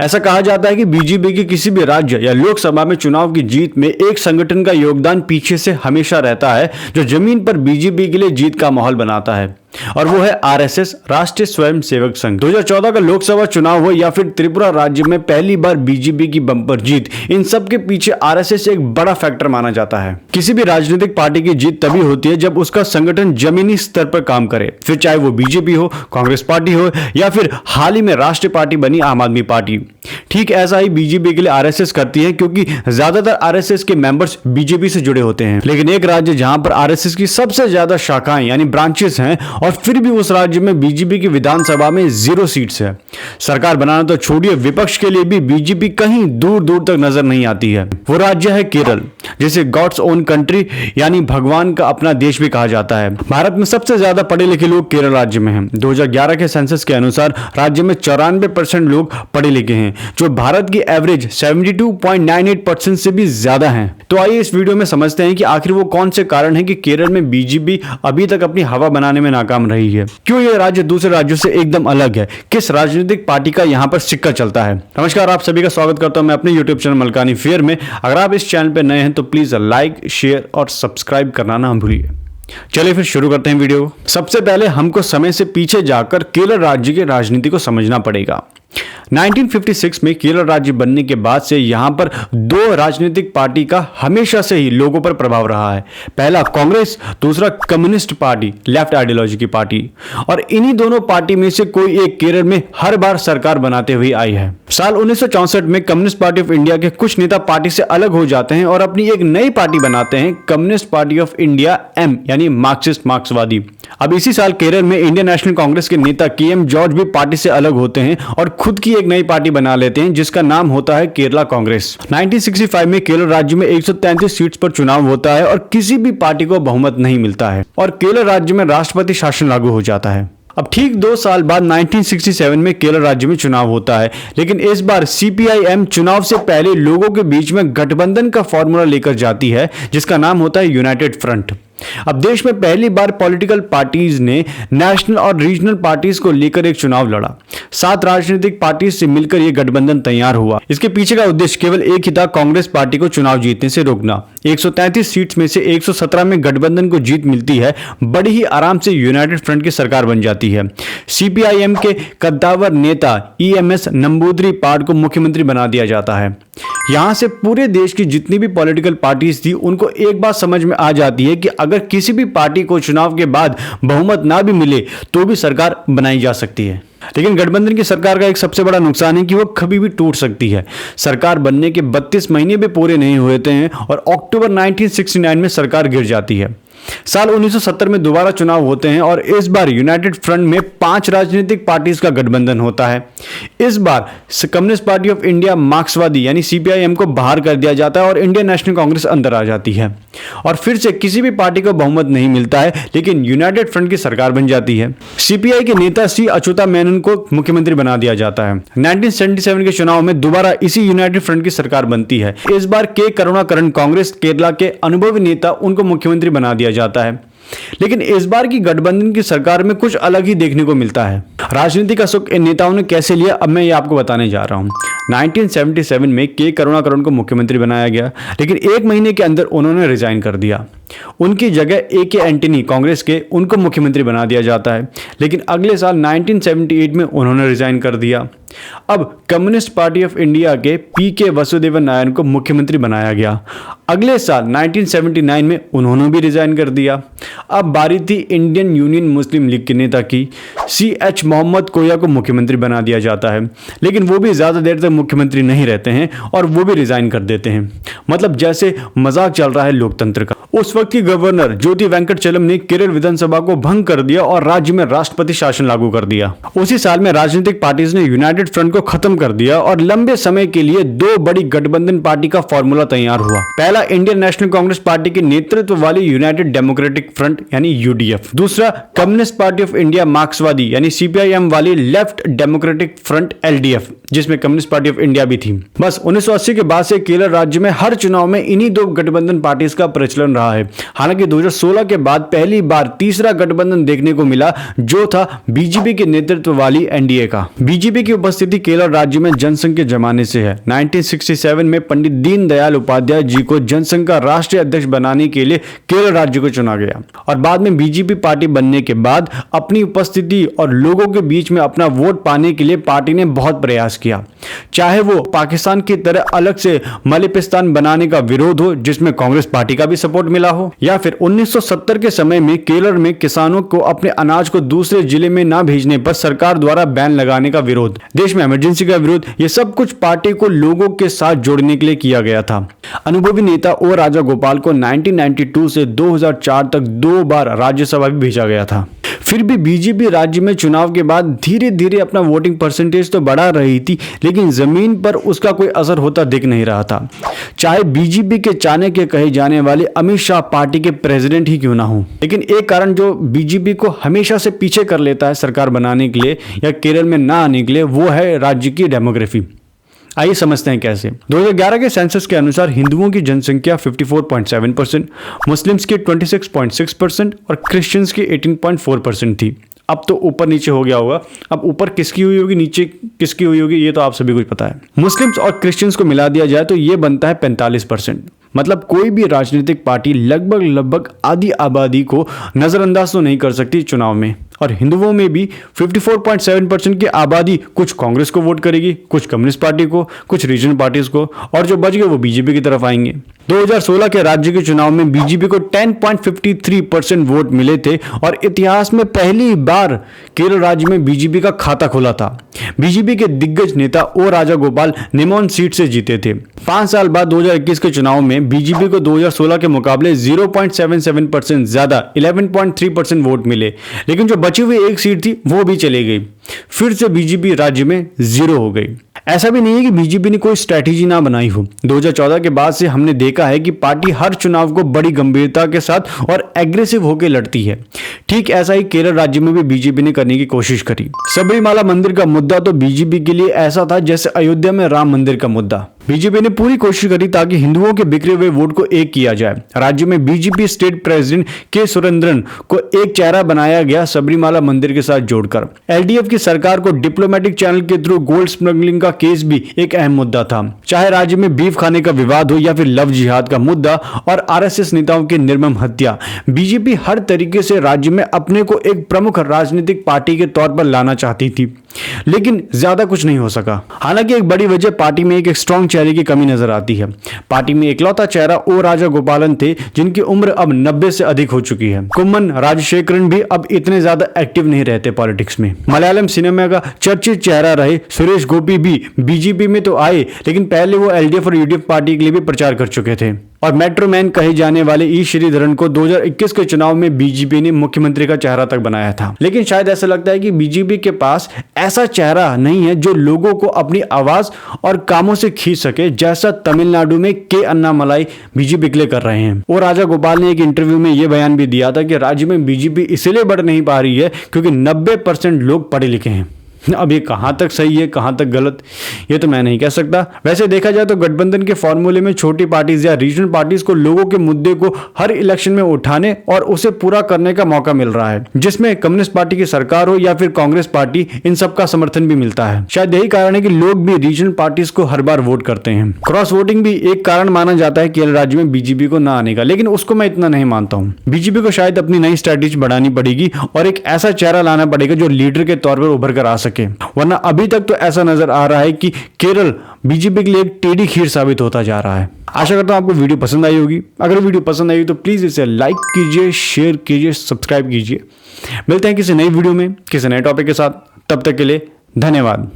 ऐसा कहा जाता है कि बीजेपी के किसी भी राज्य या लोकसभा में चुनाव की जीत में एक संगठन का योगदान पीछे से हमेशा रहता है, जो जमीन पर बीजेपी के लिए जीत का माहौल बनाता है, और वो है आरएसएस, राष्ट्रीय स्वयंसेवक संघ। 2014 का लोकसभा चुनाव हो या फिर त्रिपुरा राज्य में पहली बार बीजेपी की बम्पर जीत, इन सब के पीछे आरएसएस एक बड़ा फैक्टर माना जाता है। किसी भी राजनीतिक पार्टी की जीत तभी होती है जब उसका संगठन जमीनी स्तर पर काम करे, फिर चाहे वो बीजेपी हो, कांग्रेस पार्टी हो या फिर हाल ही में राष्ट्रीय पार्टी बनी आम आदमी पार्टी। ठीक ऐसा ही बीजेपी के लिए आरएसएस करती है, क्योंकि ज्यादातर आरएसएस के मेंबर्स बीजेपी से जुड़े होते हैं। लेकिन एक राज्य जहां पर आरएसएस की सबसे ज्यादा शाखाएं यानी ब्रांचेस हैं और फिर भी उस राज्य में बीजेपी की विधानसभा में 0 सीट्स है। सरकार बनाना तो छोड़िए, विपक्ष के लिए भी बीजेपी कहीं दूर दूर तक नजर नहीं आती है। वो राज्य है केरल, जिसे गॉड्स ओन कंट्री यानी भगवान का अपना देश भी कहा जाता है। भारत में सबसे ज्यादा पढ़े लिखे लोग केरल राज्य में हैं। 2011 के सेंसस के अनुसार राज्य में 94% लोग पढ़े लिखे हैं, जो भारत की एवरेज 72.98% से भी ज्यादा है। तो आइए इस वीडियो में समझते हैं कि आखिर वो कौन से कारण है कि केरल में बीजेपी अभी तक अपनी हवा बनाने में नाकाम रही है, क्यों यह राज्य दूसरे राज्यों से एकदम अलग है, किस राजनीतिक पार्टी का यहाँ पर सिक्का चलता है। नमस्कार, आप सभी का स्वागत करता हूं मैं अपने यूट्यूब चैनल मलकानी फेयर में। अगर आप इस चैनल पर नए हैं तो प्लीज लाइक, शेयर और सब्सक्राइब करना ना भूलिए। चलिए फिर शुरू करते हैं वीडियो। सबसे पहले हमको समय से पीछे जाकर केरल राज्य की राजनीति को समझना पड़ेगा। 1956 में केरल राज्य बनने के बाद से यहां पर 2 राजनीतिक पार्टी का हमेशा से ही लोगों पर प्रभाव रहा है। पहला कांग्रेस, दूसरा कम्युनिस्ट पार्टी, लेफ्ट आइडियोलॉजी की पार्टी। और इन्हीं दोनों पार्टी में से कोई एक केरल में हर बार सरकार बनाते हुए आई है। साल 1964 में कम्युनिस्ट पार्टी ऑफ इंडिया के कुछ नेता पार्टी से अलग हो जाते हैं और अपनी एक नई पार्टी बनाते हैं, communist party of India M यानी मार्क्सिस्ट मार्क्सवादी। अब इसी साल केरल में इंडियन नेशनल कांग्रेस के नेता के.एम. जॉर्ज भी पार्टी से अलग होते हैं और खुद की एक नई पार्टी बना लेते हैं, जिसका नाम होता है केरला कांग्रेस। 1965 में केरल राज्य में 133 सीट्स पर चुनाव होता है और किसी भी पार्टी को बहुमत नहीं मिलता है और केरल राज्य में राष्ट्रपति शासन लागू हो जाता है। अब ठीक 2 साल बाद 1967 में केरल राज्य में चुनाव होता है, लेकिन इस बार सीपीआई-एम चुनाव से पहले लोगों के बीच में गठबंधन का फॉर्मूला लेकर जाती है, जिसका नाम होता है यूनाइटेड फ्रंट। अब देश में पहली बार पॉलिटिकल पार्टीज ने नेशनल और रीजनल पार्टीज को लेकर एक चुनाव लड़ा। 7 राजनीतिक पार्टीज से मिलकर यह गठबंधन तैयार हुआ। इसके पीछे का उद्देश्य केवल एक ही था, कांग्रेस पार्टी को चुनाव जीतने से रोकना। 133 सीट्स में से 117 में गठबंधन को जीत मिलती है। बड़ी ही आराम से यूनाइटेड फ्रंट की सरकार बन जाती है। सीपीआई-एम के कद्दावर नेता ईएमएस नंबूदरी-पाड को मुख्यमंत्री बना दिया जाता है। यहां से पूरे देश की जितनी भी पॉलिटिकल पार्टीज थी, उनको एक बात समझ में आ जाती है कि अगर किसी भी पार्टी को चुनाव के बाद बहुमत ना भी मिले तो भी सरकार बनाई जा सकती है। लेकिन गठबंधन की सरकार का एक सबसे बड़ा नुकसान है कि वो कभी भी टूट सकती है। सरकार बनने के 32 महीने भी पूरे नहीं हुए थे और अक्टूबर 1969 में सरकार गिर जाती है। साल 1970 में दोबारा चुनाव होते हैं और इस बार यूनाइटेड फ्रंट में 5 राजनीतिक पार्टीज का गठबंधन होता है। इस बार कम्युनिस्ट पार्टी ऑफ इंडिया मार्क्सवादी यानी सीपीआई-एम को बाहर कर दिया जाता है और इंडियन नेशनल कांग्रेस अंदर आ जाती है और फिर से किसी भी पार्टी को बहुमत नहीं मिलता है, लेकिन यूनाइटेड फ्रंट की सरकार बन जाती है। सीपीआई के नेता सी अच्युता मेनन को मुख्यमंत्री बना दिया जाता है। 1977 के चुनाव में दोबारा इसी यूनाइटेड फ्रंट की सरकार बनती है। इस बार के करुणाकरन, कांग्रेस केरला के अनुभवी नेता, उनको मुख्यमंत्री बना दिया जाता है। लेकिन इस बार की गठबंधन की सरकार में कुछ अलग ही देखने को मिलता है। राजनीति का सुख इन नेताओं ने कैसे लिया, अब मैं ये आपको बताने जा रहा हूं। 1977 में के करुणाकरन को मुख्यमंत्री बनाया गया, लेकिन 1 महीने के अंदर उन्होंने रिजाइन कर दिया। उनकी जगह ए.के. एंटनी, कांग्रेस के, उनको मुख्यमंत्री बना दिया जाता है, लेकिन अगले साल 1978 में उन्होंने रिजाइन कर दिया। अब कम्युनिस्ट पार्टी ऑफ इंडिया के पी.के. वसुदेवन नायर को मुख्यमंत्री बनाया गया। अगले साल 1979 में उन्होंने भी रिजाइन कर दिया। अब बारी थी इंडियन यूनियन मुस्लिम लीग के नेता की। सी.एच. मोहम्मद कोया को मुख्यमंत्री बना दिया जाता है, लेकिन वो भी ज्यादा देर तक मुख्यमंत्री नहीं रहते हैं और वो भी रिजाइन कर देते हैं। मतलब जैसे मजाक चल रहा है लोकतंत्र का। उस वक्त की गवर्नर ज्योति वेंकटचलम ने केरल विधानसभा को भंग कर दिया और राज्य में राष्ट्रपति शासन लागू कर दिया। उसी साल में राजनीतिक पार्टीज ने यूनाइटेड फ्रंट को खत्म कर दिया और लंबे समय के लिए 2 बड़ी गठबंधन पार्टी का फॉर्मूला तैयार हुआ। पहला इंडियन नेशनल कांग्रेस पार्टी के नेतृत्व वाली यूनाइटेड डेमोक्रेटिक फ्रंट यानी यूडीएफ, दूसरा कम्युनिस्ट पार्टी ऑफ इंडिया मार्क्सवादी यानी सीपीआई-एम वाली लेफ्ट डेमोक्रेटिक फ्रंट एलडीएफ, जिसमें कम्युनिस्ट पार्टी ऑफ इंडिया भी थी। बस 1980 के बाद से केरल राज्य में हर चुनाव में इन्हीं 2 गठबंधन पार्टीज का प्रचलन रहा है। हालांकि 2016 के बाद पहली बार तीसरा गठबंधन देखने को मिला, जो था बीजेपी के नेतृत्व वाली एनडीए का। बीजेपी की उपस्थिति केरल राज्य में जनसंघ के जमाने से है। 1967 में पंडित दीनदयाल उपाध्याय जी को जनसंघ का राष्ट्रीय अध्यक्ष बनाने के लिए केरल राज्य को चुना गया और बाद में बीजेपी पार्टी बनने के बाद अपनी उपस्थिति और लोगों के बीच में अपना वोट पाने के लिए पार्टी ने बहुत प्रयास किया, चाहे वो पाकिस्तान की तरह अलग से मलिपिस्तान बनाने का विरोध हो जिसमें कांग्रेस पार्टी का भी सपोर्ट मिला हो, या फिर 1970 के समय में केरल में किसानों को अपने अनाज को दूसरे जिले में ना भेजने पर सरकार द्वारा बैन लगाने का विरोध, देश में इमरजेंसी का विरोध, ये सब कुछ पार्टी को लोगों के साथ जोड़ने के लिए किया गया था। अनुभवी नेता ओ राजा गोपाल को 1992 से 2004 तक 2 बार राज्यसभा भी भेजा गया था। फिर भी बीजेपी राज्य में चुनाव के बाद धीरे धीरे अपना वोटिंग परसेंटेज तो बढ़ा रही थी, लेकिन जमीन पर उसका कोई असर होता दिख नहीं रहा था, चाहे बीजेपी के चाणक्य कहे जाने वाले अमित शाह पार्टी के प्रेसिडेंट ही क्यों ना हो। लेकिन एक कारण जो बीजेपी को हमेशा से पीछे कर लेता है सरकार बनाने के लिए या केरल में ना आने के लिए, वो है राज्य की डेमोग्राफी। आइए समझते हैं कैसे। 2011 के सेंसस के अनुसार हिंदुओं की जनसंख्या 54.7%, मुस्लिम्स की 26.6% और क्रिश्चियंस की 18.4% थी। अब तो ऊपर नीचे हो गया होगा, अब ऊपर किसकी हुई होगी नीचे किसकी हुई होगी ये तो आप सभी को पता है। मुस्लिम्स और क्रिश्चियंस को मिला दिया जाए तो ये बनता है 45%। मतलब कोई भी राजनीतिक पार्टी लगभग आधी आबादी को नजरअंदाज तो नहीं कर सकती चुनाव में। और हिंदुओं में भी 54.7% की आबादी कुछ कांग्रेस को वोट करेगी, कुछ कम्युनिस्ट पार्टी को, कुछ रीजनल पार्टीज को, और जो बच गए वो बीजेपी की तरफ आएंगे। 2016 के राज्य के चुनाव में बीजेपी को 10.53% वोट मिले थे और इतिहास में पहली बार केरल राज्य में बीजेपी का खाता खुला था। बीजेपी के दिग्गज नेता ओ राजा गोपाल निमोन सीट से जीते थे। 5 साल बाद 2021 के चुनाव में बीजेपी को 2016 के मुकाबले 0.77% ज्यादा 11.3% वोट मिले, लेकिन जो बची हुई एक सीट थी वो भी चली गई। फिर से बीजेपी राज्य में 0 हो गई। ऐसा भी नहीं है कि बीजेपी ने कोई स्ट्रैटेजी ना बनाई हो। 2014 के बाद से हमने देखा है कि पार्टी हर चुनाव को बड़ी गंभीरता के साथ और एग्रेसिव होकर लड़ती है। ठीक ऐसा ही केरल राज्य में भी बीजेपी ने करने की कोशिश करी। सबरीमाला मंदिर का मुद्दा तो बीजेपी के लिए ऐसा था जैसे अयोध्या में राम मंदिर का मुद्दा। बीजेपी ने पूरी कोशिश करी ताकि हिंदुओं के बिखरे हुए वोट को एक किया जाए। राज्य में बीजेपी स्टेट प्रेसिडेंट के सुरेंद्रन को एक चेहरा बनाया गया सबरीमाला मंदिर के साथ जोड़कर। एलडीएफ की सरकार को डिप्लोमेटिक चैनल के थ्रू गोल्ड स्मगलिंग का केस भी एक अहम मुद्दा था। चाहे राज्य में बीफ खाने का विवाद हो या फिर लव जिहाद का मुद्दा और आरएसएस नेताओं की निर्मम हत्या, बीजेपी हर तरीके से राज्य में अपने को एक प्रमुख राजनीतिक पार्टी के तौर पर लाना चाहती थी, लेकिन ज्यादा कुछ नहीं हो सका। हालांकि एक बड़ी वजह पार्टी में एक स्ट्रॉन्ग चेहरे की कमी नजर आती है। पार्टी में इकलौता चेहरा ओ राजा गोपालन थे जिनकी उम्र अब 90 से अधिक हो चुकी है। कुम्मन राजशेखरन भी अब इतने ज्यादा एक्टिव नहीं रहते पॉलिटिक्स में। मलयालम सिनेमा का चर्चित चेहरा रहे सुरेश गोपी भी बीजेपी में तो आए, लेकिन पहले वो एलडीएफ और यूडीएफ पार्टी के लिए भी प्रचार कर चुके थे। और मेट्रो मैन कहे जाने वाले ई श्रीधरन को 2021 के चुनाव में बीजेपी ने मुख्यमंत्री का चेहरा तक बनाया था। लेकिन शायद ऐसा लगता है कि बीजेपी के पास ऐसा चेहरा नहीं है जो लोगों को अपनी आवाज और कामों से खींच सके, जैसा तमिलनाडु में के अन्नामलाई बीजेपी के लिए कर रहे हैं। और राजा गोपाल ने एक इंटरव्यू में यह बयान भी दिया था कि राज्य में बीजेपी इसलिए बढ़ नहीं पा रही है क्योंकि 90% लोग पढ़े लिखे हैं। अब ये कहां तक सही है कहां तक गलत ये तो मैं नहीं कह सकता। वैसे देखा जाए तो गठबंधन के फॉर्मूले में छोटी पार्टीज या रीजनल पार्टीज को लोगों के मुद्दे को हर इलेक्शन में उठाने और उसे पूरा करने का मौका मिल रहा है, जिसमें कम्युनिस्ट पार्टी की सरकार हो या फिर कांग्रेस पार्टी, इन सब का समर्थन भी मिलता है। शायद यही कारण है कि लोग भी रीजनल पार्टीज को हर बार वोट करते हैं। क्रॉस वोटिंग भी एक कारण माना जाता है केरल राज्य में बीजेपी को ना आने का, लेकिन उसको मैं इतना नहीं मानता हूँ। बीजेपी को शायद अपनी नई स्ट्रैटेजी बढ़ानी पड़ेगी और एक ऐसा चेहरा लाना पड़ेगा जो लीडर के तौर पर उभर कर आ सके, वरना अभी तक तो ऐसा नजर आ रहा है कि केरल बीजेपी के लिए एक टेढ़ी खीर साबित होता जा रहा है। आशा करता हूं आपको वीडियो पसंद आई होगी। अगर वीडियो पसंद आई तो प्लीज इसे लाइक कीजिए, शेयर कीजिए, सब्सक्राइब कीजिए। मिलते हैं किसी नई वीडियो में किसी नए टॉपिक के साथ। तब तक के लिए धन्यवाद।